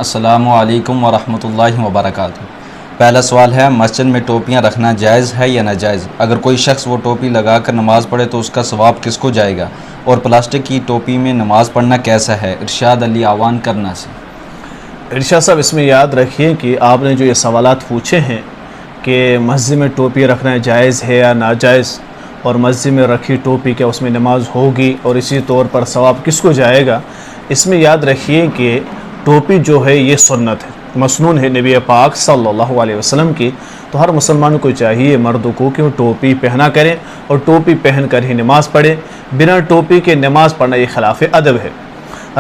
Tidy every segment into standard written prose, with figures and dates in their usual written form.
السلام علیکم ورحمۃ اللہ وبرکاتہ۔ پہلا سوال ہے، مسجد میں ٹوپیاں رکھنا جائز ہے یا ناجائز؟ اگر کوئی شخص وہ ٹوپی لگا کر نماز پڑھے تو اس کا ثواب کس کو جائے گا؟ اور پلاسٹک کی ٹوپی میں نماز پڑھنا کیسا ہے؟ ارشاد علی آوان کرنا سے۔ ارشاد صاحب، اس میں یاد رکھیے کہ آپ نے جو یہ سوالات پوچھے ہیں کہ مسجد میں ٹوپی رکھنا جائز ہے یا ناجائز، اور مسجد میں رکھی ٹوپی کیا اس میں نماز ہوگی، اور اسی طور پر ثواب کس کو جائے گا، اس میں یاد رکھیے کہ ٹوپی جو ہے یہ سنت ہے، مسنون ہے نبی پاک صلی اللہ علیہ وسلم کی۔ تو ہر مسلمان کو چاہیے مرد کو کہ وہ ٹوپی پہنا کریں اور ٹوپی پہن کر ہی نماز پڑھے۔ بنا ٹوپی کے نماز پڑھنا یہ خلاف ادب ہے۔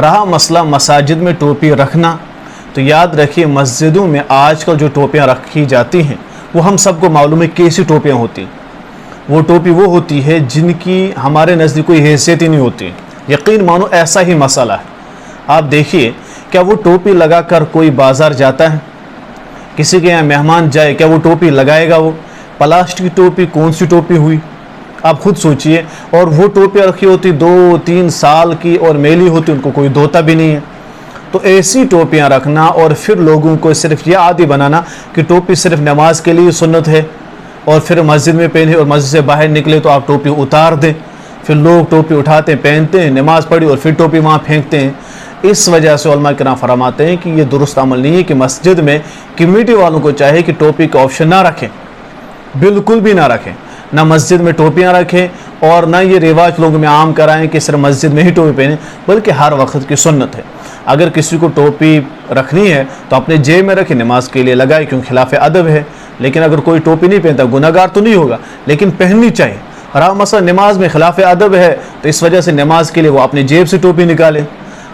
رہا مسئلہ مساجد میں ٹوپی رکھنا، تو یاد رکھیے مسجدوں میں آج کل جو ٹوپیاں رکھی جاتی ہیں وہ ہم سب کو معلوم ہے کیسی ٹوپیاں ہوتی ہیں۔ وہ ٹوپی وہ ہوتی ہے جن کی ہمارے نزدیک کوئی حیثیت ہی نہیں ہوتی، یقین مانو ایسا ہی مسئلہ ہے۔ آپ دیکھیے، کیا وہ ٹوپی لگا کر کوئی بازار جاتا ہے؟ کسی کے یہاں مہمان جائے کیا وہ ٹوپی لگائے گا؟ وہ پلاسٹک کی ٹوپی کون سی ٹوپی ہوئی؟ آپ خود سوچئے۔ اور وہ ٹوپیاں رکھی ہوتی 2-3 سال کی اور میلی ہوتی، ان کو کوئی دھوتا بھی نہیں ہے۔ تو ایسی ٹوپیاں رکھنا اور پھر لوگوں کو صرف یہ عادی بنانا کہ ٹوپی صرف نماز کے لیے سنت ہے، اور پھر مسجد میں پہنے اور مسجد سے باہر نکلے تو آپ ٹوپی اتار دیں، پھر لوگ ٹوپی اٹھاتے ہیں، پہنتے ہیں، نماز پڑھی اور پھر ٹوپی وہاں پھینکتے ہیں۔ اس وجہ سے علماء کرام فرماتے ہیں کہ یہ درست عمل نہیں ہے کہ مسجد میں کمیٹی والوں کو چاہے کہ ٹوپی کا آپشن نہ رکھیں، بالکل بھی نہ رکھیں، نہ مسجد میں ٹوپیاں رکھیں اور نہ یہ رواج لوگوں میں عام کرائیں کہ صرف مسجد میں ہی ٹوپی پہنیں، بلکہ ہر وقت کی سنت ہے۔ اگر کسی کو ٹوپی رکھنی ہے تو اپنے جیب میں رکھے، نماز کے لیے لگائے، کیونکہ خلاف ادب ہے۔ لیکن اگر کوئی ٹوپی نہیں پہنتا، گناہ گار تو نہیں ہوگا، لیکن پہننی چاہیے۔ رہا مسئلہ نماز میں خلاف ادب ہے تو اس وجہ سے نماز کے لیے وہ اپنے جیب سے ٹوپی نکالے۔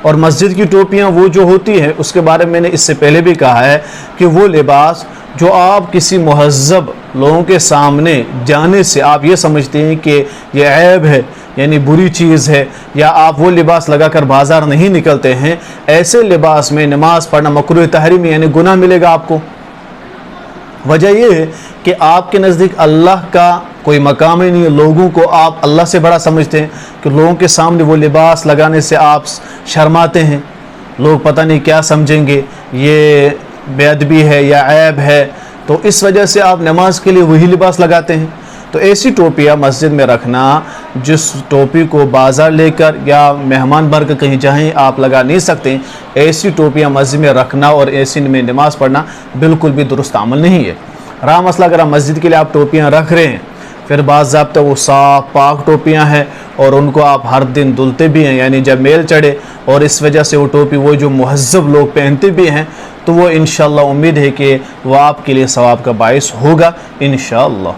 اور مسجد کی ٹوپیاں وہ جو ہوتی ہیں، اس کے بارے میں نے اس سے پہلے بھی کہا ہے کہ وہ لباس جو آپ کسی مہذب لوگوں کے سامنے جانے سے آپ یہ سمجھتے ہیں کہ یہ عیب ہے، یعنی بری چیز ہے، یا آپ وہ لباس لگا کر بازار نہیں نکلتے ہیں، ایسے لباس میں نماز پڑھنا مکروہ تحریمی یعنی گناہ ملے گا آپ کو۔ وجہ یہ ہے کہ آپ کے نزدیک اللہ کا کوئی مقام ہی نہیں ہے، لوگوں کو آپ اللہ سے بڑا سمجھتے ہیں کہ لوگوں کے سامنے وہ لباس لگانے سے آپ شرماتے ہیں، لوگ پتہ نہیں کیا سمجھیں گے، یہ بے ادبی ہے یا عیب ہے، تو اس وجہ سے آپ نماز کے لیے وہی لباس لگاتے ہیں۔ تو ایسی ٹوپیاں مسجد میں رکھنا، جس ٹوپی کو بازار لے کر یا مہمان بھر کر کہیں جائیں آپ لگا نہیں سکتے، ایسی ٹوپیاں مسجد میں رکھنا اور ایسی میں نماز پڑھنا بالکل بھی درست عمل نہیں ہے۔ رہا مسئلہ اگر آپ مسجد کے لیے آپ ٹوپیاں رکھ رہے ہیں، پھر باضابطہ وہ صاف پاک ٹوپیاں ہیں اور ان کو آپ ہر دن دھلتے بھی ہیں، یعنی جب میل چڑھے، اور اس وجہ سے وہ ٹوپی وہ جو مہذب لوگ پہنتے بھی ہیں، تو وہ انشاءاللہ امید ہے کہ وہ آپ کے لیے ثواب کا باعث ہوگا انشاءاللہ۔